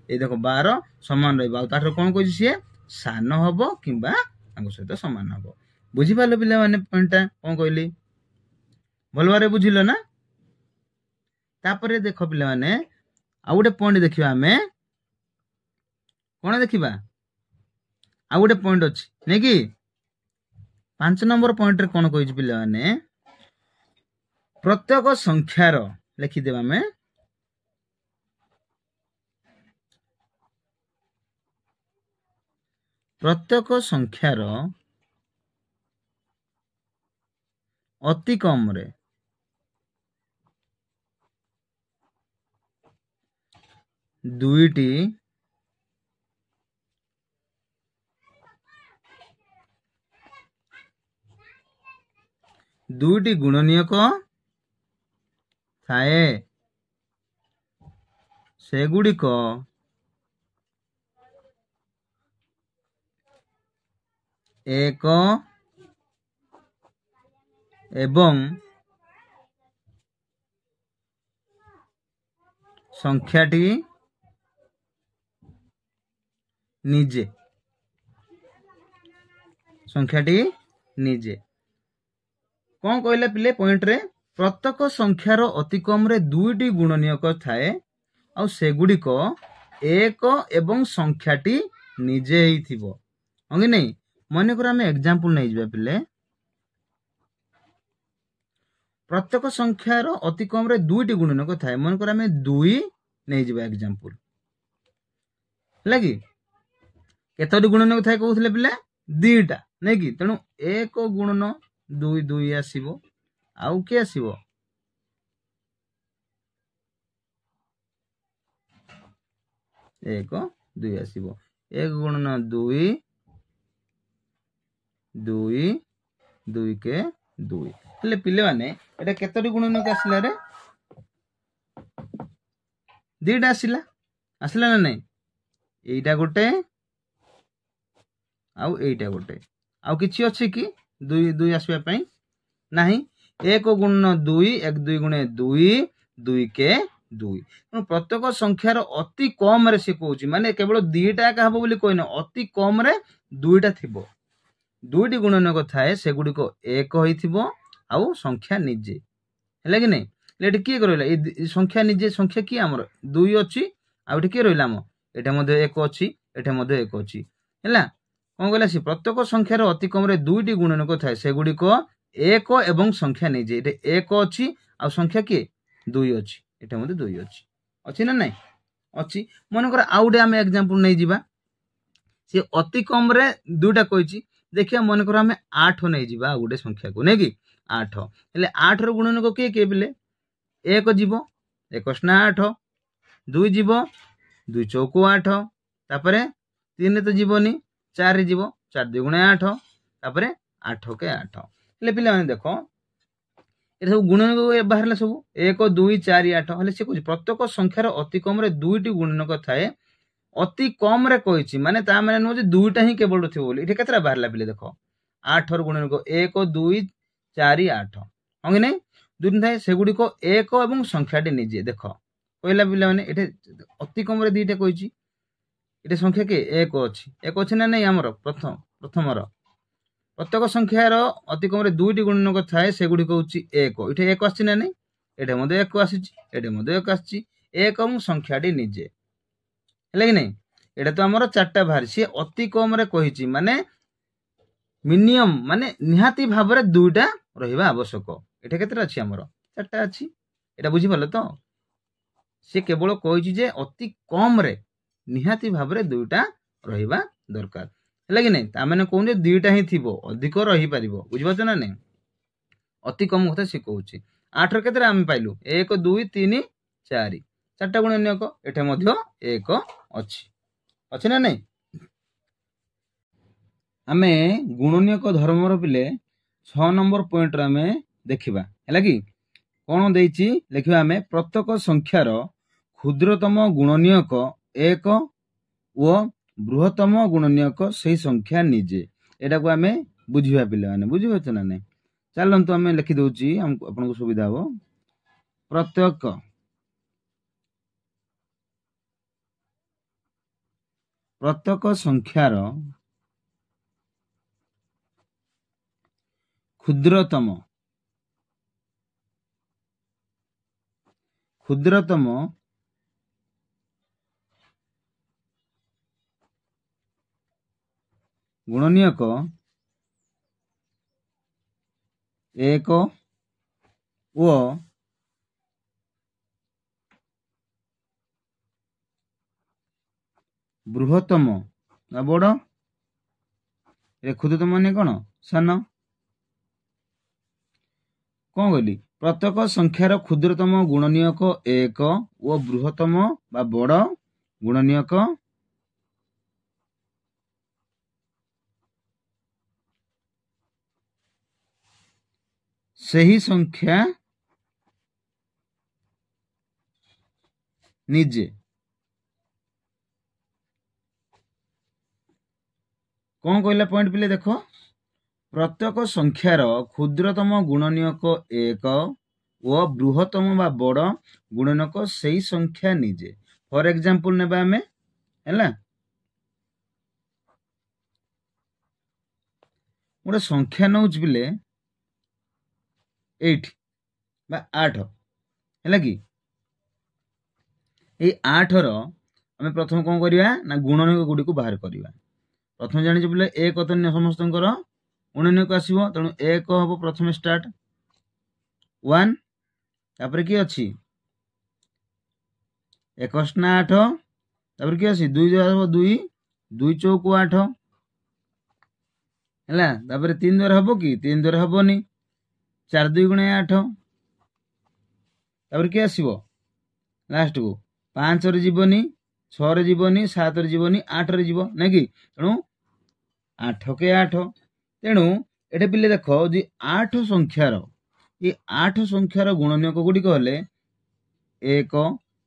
Speaker 1: ଏଇ ଦେଖ 12 ସମାନ ରହିବ। ଆଉ ତାଠାରୁ କଣ କହିଛି? ସିଏ ସାନ ହବ କିମ୍ବା ତାଙ୍କ ସହିତ ସମାନ ହବ। ବୁଝିପାରିଲ ପିଲାମାନେ ପଏଣ୍ଟଟା କଣ କହିଲି? ଭଲ ଭାବରେ ବୁଝିଲ ନା? ତାପରେ ଦେଖ ପିଲାମାନେ ଆଉ ଗୋଟେ ପଏଣ୍ଟ ଦେଖିବା। ଆମେ କଣ ଦେଖିବା? ଆଉ ଗୋଟେ ପଏଣ୍ଟ ଅଛି ନାଇଁ କି? 5 ନମ୍ବର ପଏଣ୍ଟରେ କଣ କହିଛି ପିଲାମାନେ? ପ୍ରତ୍ୟେକ ସଂଖ୍ୟାର ଲେଖିଦେବା ଆମେ ପ୍ରତ୍ୟେକ ସଂଖ୍ୟାର ଅତି କମରେ ଦୁଇଟି ଗୁଣନୀୟକ ଥାଏ। ସେଗୁଡ଼ିକ ଏକ ଏବଂ ସଂଖ୍ୟାଟି ନିଜେ କଣ କହିଲା ପିଲେ ପଏଣ୍ଟରେ? ପ୍ରତ୍ୟେକ ସଂଖ୍ୟାର ଅତି କମରେ ଦୁଇଟି ଗୁଣନୀୟକ ଥାଏ, ଆଉ ସେଗୁଡ଼ିକ ଏକ ଏବଂ ସଂଖ୍ୟାଟି ନିଜେ ହେଇଥିବ। ହଁ କି ନାଇଁ? ମନେକର ଆମେ ଏକ୍ସାମ୍ପଲ ନେଇଯିବା ପିଲେ। ପ୍ରତ୍ୟେକ ସଂଖ୍ୟାର ଅତି କମରେ ଦୁଇଟି ଗୁଣନୀୟକ ଥାଏ। ମନେକର ଆମେ 2 ନେଇଯିବା ଏକ୍ସାମ୍ପଲ, ହେଲା କି? କେତୋଟି ଗୁଣନୀୟକ ଥାଏ କହୁଥିଲେ ପିଲା? 2ଟା ନାଇଁ କି? ତେଣୁ 1 ଗୁଣନ 2 2 ଆସିବ। ଆଉ କିଏ ଆସିବ? 1 2 ଆସିବ। 1 ଗୁଣନ 2 2 2 କେ 2। ହେଲେ ପିଲାମାନେ ଏଟା କେତୋଟି ଗୁଣନୀୟକ ଆସିଲା ରେ? 2ଟା ଆସିଲା ନା ନାଇଁ? ଏଇଟା ଗୋଟେ ଆଉ ଏଇଟା ଗୋଟେ। ଆଉ କିଛି ଅଛି କି 2 2 ଆସିବା ପାଇଁ? ନାହିଁ। 1 ଗୁଣନ 2 1 2 ଗୁଣେ 2 2 କେ 2। ତେଣୁ ପ୍ରତ୍ୟେକ ସଂଖ୍ୟାର ଅତି କମରେ ସେ କହୁଛି, ମାନେ କେବଳ 2ଟା ଏକା ହବ ବୋଲି କହିନ, ଅତି କମରେ 2ଟା ଥିବ। 2ଟି ଗୁଣନୀୟକ ଥାଏ, ସେଗୁଡ଼ିକ 1 ହେଇଥିବ ଆଉ ସଂଖ୍ୟା ନିଜେ। ହେଲା କି ନାଇଁ? ଏଠି କିଏ ରହିଲା? ଏଇ ସଂଖ୍ୟା ନିଜେ ସଂଖ୍ୟା କିଏ? ଆମର 2 ଅଛି। ଆଉ ଏଠି କିଏ ରହିଲା? ଆମ ଏଟା ମଧ୍ୟ 1 ଅଛି, ଏଟା ମଧ୍ୟ 1 ଅଛି। ହେଲା, କଣ କହିଲା? ସେ ପ୍ରତ୍ୟେକ ସଂଖ୍ୟାର ଅତି କମରେ 2ଟି ଗୁଣନୀୟକ ଥାଏ, ସେଗୁଡ଼ିକ 1 ଏବଂ ସଂଖ୍ୟା ନିଜେ। ଏଠି 1 ଅଛି ଆଉ ସଂଖ୍ୟା କିଏ? 2 ଅଛି। ଏଟା ମଧ୍ୟ 2 ଅଛି ନା ନାଇଁ? ଅଛି। ମନେକର ଆଉ ଗୋଟେ ଆମେ ଏକ୍ସାମ୍ପଲ ନେଇଯିବା। ସେ ଅତି କମରେ 2ଟା କହିଛି। ଦେଖିବା, ମନେକର ଆମେ 8 ନେଇଯିବା ଆଉ ଗୋଟେ ସଂଖ୍ୟାକୁ, ନାଇଁ କି? 8। ହେଲେ 8 ର ଗୁଣନୀୟକ କିଏ କିଏ ପିଲେ? 1 ଯିବ, 1 × 8। 2 ଯିବ, 2 ଚୌକୁ 8। ତାପରେ 3 ତ ଯିବନି, 4 ଯିବ, 4 2 ଗୁଣେ 8। ତାପରେ 8 କେ 8। ହେଲେ ପିଲାମାନେ ଦେଖ, ଏଟା ସବୁ ଗୁଣନୀୟକ ବାହାରିଲା ସବୁ 1 2 4 8। ହେଲେ ସେ କହୁଛି ପ୍ରତ୍ୟେକ ସଂଖ୍ୟାର ଅତି କମରେ 2ଟି ଗୁଣନୀୟକ ଥାଏ, अति कम रे कही माने ता माने नुह दुईटा ही केवल थी बोली। केतरा बाहर पे देख 8 गुणन 1 2 4 8 हाँ कि नहीं दुई थाए सेगुड़िक एक और संख्याटी निजे देख कहला पिला मैंने ये अति कम दुईटा कही ये संख्या किए एक अच्छी ना नहीं आमर प्रथम प्रत्येक संख्यार अति कम दुईटी गुणनक थाए सेगुड़िक हूँ एक ये एक आसी ना नहीं ये एक आसी एक आसी एक संख्याटी निजे है कि नहीं ये तो आमर 4टा बाहर सी अति कम कही माने मिनिमम माने निहाती भाव में दुईटा रहा आवश्यक ये केतटा अच्छी आमर 4टा अच्छी यहाँ बुझीपाल तो सी केवल कही जे अति कम रे निहाती भाव में दुईटा रहा दरकार है कि नहीं ताने कहूँ दुईटा ही थी अधिक रही पार बुझीपार ना नहीं अति कम कथा सी कहूँ 8 केतटा आम पाइलु 1 2 3 4 4टा गुणनीयक एठे एक अच्छी ना नहीं आमे गुणनीयक धर्मर पिले 6 नंबर पॉइंट आमे देखिबा है कि कौन देइछि लिखिबा आमे प्रत्येक संख्यार क्षुद्रतम गुणनीयक एक ओ बृहत्तम गुणनीयक सही संख्या निजे एटा को आमे बुझिबा पिले माने बुझिबा ना नहीं चलंतु आमे लिखि दउछि आपनको सुविधा हो प्रत्येक संख्यार क्षुद्रतम गुणनीयक एक ओ बृहत्तम बड़ क्षुद्रतम माने कौन सान कौन कहली प्रत्येक संख्यार क्षुद्रतम गुणनीयक एक ओ बृहत्तम बा बड़ गुणनीयक सही संख्या निजे कौन कहला पॉइंट पिले देख प्रत्येक संख्यार क्षुद्रतम गुणनीयक एक ओ बृहत्तम बा बड़ गुणनीयक सही संख्या निजे फॉर एग्जांपल नेबा हमें हैला गोटे संख्या नौ पिले 8 बा 8 है कि ये 8 आम प्रथम कौन करवा ना गुणनीयक गुड़ी को बाहर करवा प्रथम जानी बोले एक तो समस्त गुणनीयक आसो तेणु एक हम प्रथम स्टार्ट 1 तापर किए अच्छी 21 ना 8 तापर किए अच्छी 2 हम 2 2 चौक 8 है तापर 3 द्वारा हम कि 3 द्वारा हेनी 4 2 गुणे 8 तापर किए आसो लास्ट को 5 रे जीवनी 6 रे जीवनी 7 रे जीवनी 8 रे जीव ना कि तेणु 8 के 8 तेणु ये पिले देख जी 8 संख्यार ये 8 संख्यार गुणनीयक गुड़िक हेले 1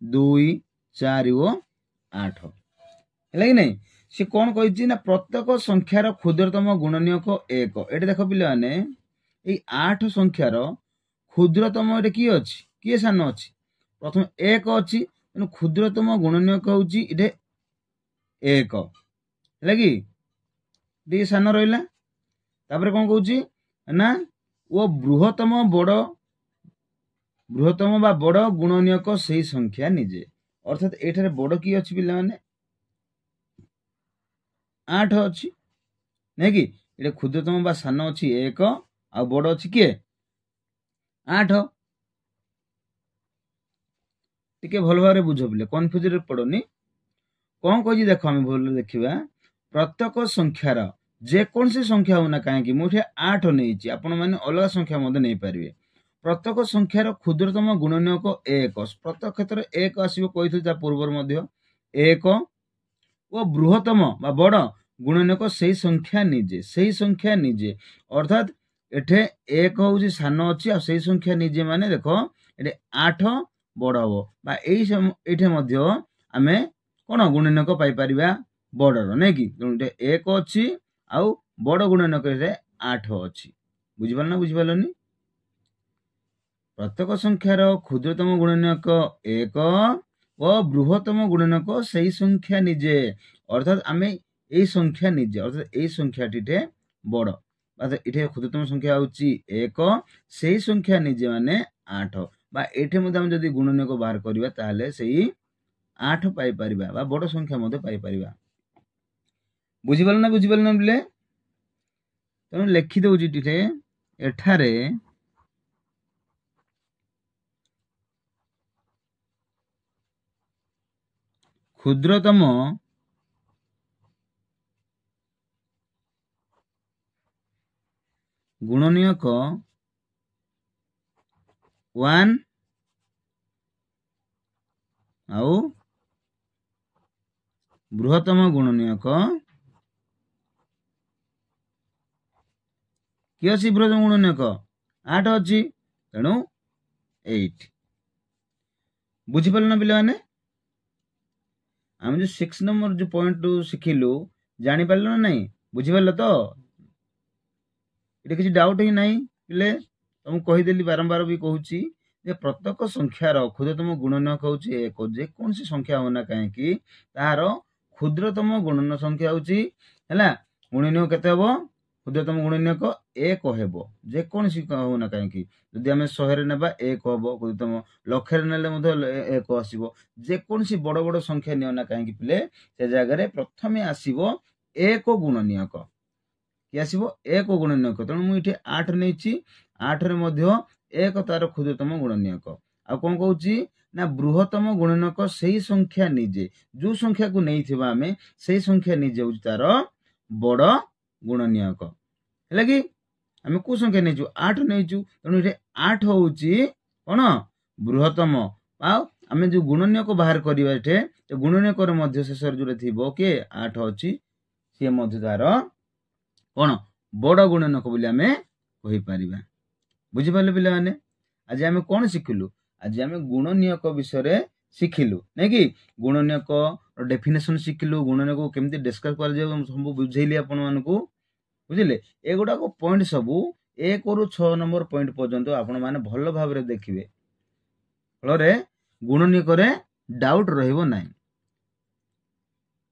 Speaker 1: 2 4 और 8 है कि नहीं सी कौन कही ना प्रत्येक संख्यार क्षुद्रतम गुणनीयक एक ये देख पिले मैंने ये 8 संख्यार क्षुद्रतम ये किए अच्छी किए सान अच्छी प्रथम एक अच्छी तेणु क्षुद्रतम गुणनीयक हूँ ये एक है कि टी सान रहा तापर कौन कौची ना वो बृहत्तम बा बड़ गुणनीयक सही संख्या निजे अर्थात ये बड़ किए अच्छी पिला माने 8 अच्छी नहीं कि ये क्षुद्रतम बा सान अच्छी एक आ बड़ अच्छी किए 8 टिके भल भाव बुझ पिले कन्फ्यूज पड़ोनी कौन कही देख आम भल देखा प्रत्येक संख्यार जेकोसी संख्या होना कहीं मुझे 8 नहीं आपण मैंने अलग संख्या नहीं पारे प्रत्येक संख्यार क्षुद्रतम गुणनीयक एक प्रत्येक क्षेत्र एक आसो कही पूर्व एक और बृहत्तम बा बड़ गुणनीयक सही संख्या निजे अर्थात एठे एक हूँ सान अच्छी आ संख्या निजे माने देख ये 8 बड़ हम ये आमे कौन गुणनक पाइपर बड़र नहीं कि एक अच्छी आउ बड़ गुणनक 8 अच्छी बुझिपार ना बुझिपारनी प्रत्येक संख्यार क्षुद्रतम गुणनक 1 और बृहत्तम गुणनक सही संख्या निजे अर्थात आम यही संख्या निजे अर्थात यही संख्याटी बड़ ये क्षुद्रतम संख्या हूँ 1 से संख्या निजे माने 8 बा ये जदि गुणनक बाहर करवा ताहले से 8 पाइपर बा बड़ संख्या पाइपर बुझिपार ना बुझिपार ना बोले तेणु लिखिदे एठारे क्षुद्रतम गुणनीयक 1 आउ बृहत्तम गुणनीयक कि अच्छी बृहत्तम गुणनीयक 8 अच्छी तेणु 8 बुझिपार ना पिला माने आम जो 6 नंबर जो पॉइंट शिखिलु जानी पारल ना नहीं बुझिपार तो ये किसी डाउट ही नहीं पिले तुमको कहीदेली बारंबार भी कहूँ प्रत्येक संख्यार क्षुद्रतम गुणनक हूँ 1 जेकोसी संख्या होना कहीं तार क्षुद्रतम गुणन संख्या हूँ गुणनीयक केते हम क्षुद्रतम गुणनीयक 1 हेबो जेकोसी होना कहीं जदि आम 100 नेबा 1 हम क्षुद्रतम लक्षे ने 1 आसो जेकोसी बड़ बड़ संख्या नियना कहीं पिले से जगह प्रथम आसो 1 गुणनीयक कि आसो 1 गुणनीयक तेणु मुझे 8 नहीं 8 रे 1 तार क्षुद्रतम गुणनीयक आ कौन कहूँ ना बृहत्तम गुणनक से संख्या निजे जो संख्या को नहीं थिबा आमे से संख्या निजे हूँ तार बड़ गुणनीयक है कि आम को संख्या नहीं 8 नहीं तेणु ये 8 हूँ कौन बृहत्तम आम जो गुणनीयक बाहर करवा ये गुणनीयक शेष जो थी किए 8 अच्छी सी तार कौन बड़ गुणनक बोली आम कहीपर बुझिपारे पिला माने आज आम कौन शिखिलु आज आम गुणनीयक विषय शिखिलु नहीं कि गुणनीयक डेफिनेशन शिखिलु गुणनीयक केमती डिस्कस कर सब बुझेली आपण मानकू बुझिले एगुड़ाक पॉइंट सबू 1 रु 6 नंबर पॉइंट पर्यंत आपण माने भल भाव देखिए फल गुणनीयक डाउट रहिबो नाही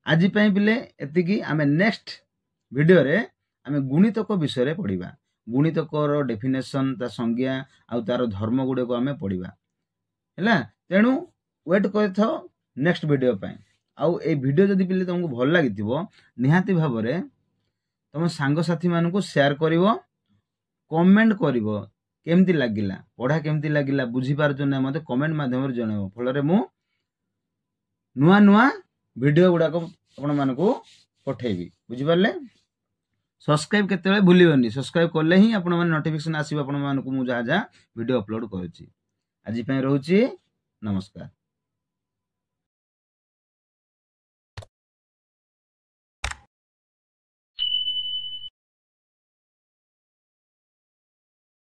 Speaker 1: आज पिले एतिकी आम नेक्स्ट वीडियो रे आम गुणितक विषय पढ़ा गुणितकर डेफिनेशन ता संज्ञा आउ तार धर्म गुड़े को आम पढ़ा है तेणु वेट कर नेक्स्ट वीडियो आउ ए वीडियो जदि पिले तुमको भल लगी निहाती भाव में तुम सांगसाथी मान को शेयर कर कमेंट कर केमती लगिला पढ़ा केमती लगिला बुझीपार ना मत कमेंट माध्यम जनइब फल मु नुआ नुआ वीडियो गुड़ाक आपण मानकू पठेबी बुझिपारे सब्सक्राइब केते भूलिबनी सब्सक्राइब कले ही आपण माने नोटिफिकेशन आसीबो आपण मानकू मु जहा जहा वीडियो अपलोड करूची आज पई रहूची नमस्कार।